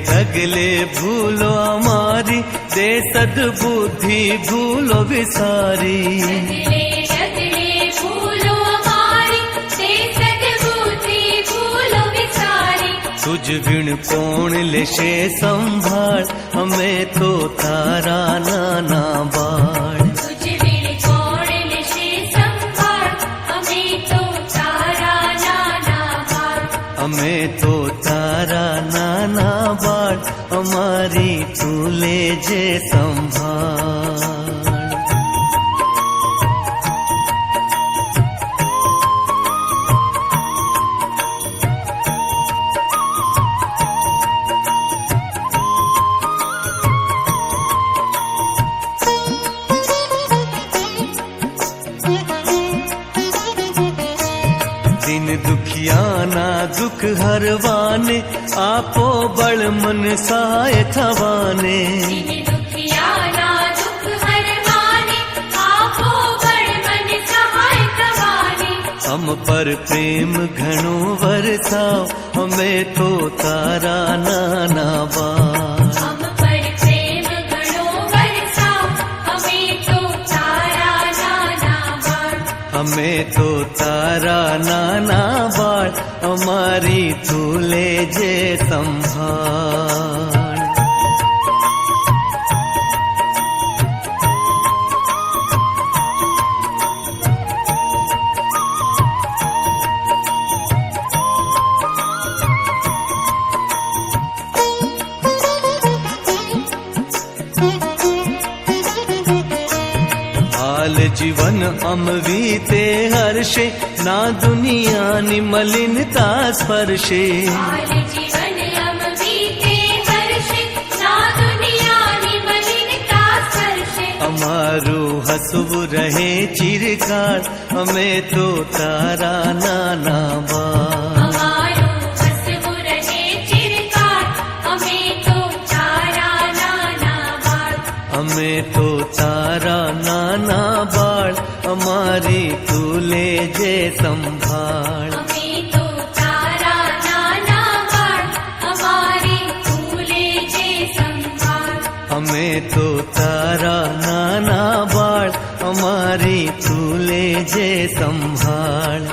ढगले भूलो हमारी, दे सद्बुद्धि भूलो विसारी। ढगले ढगले भूलो हमारी, दे सद्बुद्धि भूलो विसारी। तुझ बिन कौन लेशे संभाल, हमें तो तारा नाना बाढ़। तुझ बिन कौन लेशे संभाल, हमें तो तारा नाना बाढ़। हमें तो तारा नाना बाढ़, हमारी तू ले जे संभाल। दिन दुखियाना दुख हरवाने, आपो बड़ मन सहाय थवाने। दिन दुखियाना दुख हरवाने, आपो बड़ मन सहाय थवाने। हम पर प्रेम घणो वरसाओ, हमें तो तारा नाना बाढ़। हम पर प्रेम घणो वरसाओ, हमें तो तारा नाना बाढ़। हमें तो तारा नाना बाढ़, हमारी तू ले जे संभाल। हाल जीवन अमवीते हर्षे, ना दुनिया नि मलिनता स्पर्शे। हाल जीवन हम बीते हर्षे, ना दुनिया नि मलिनता स्पर्शे। हमारो हसुब रहे चिरकाल, हमें तो तारा नाना बाढ़। हमारो हसबु रहे चिरकाल, हमें तो तारा नाना बाढ़। हमें तो तारा नाना बाढ़, हमारी तू ले जे संभाल। हमें तो तारा नाना बाढ़, हमारी तू ले जे संभाल। हमें तो तारा नाना बाढ़, हमारी तू ले जे संभाल।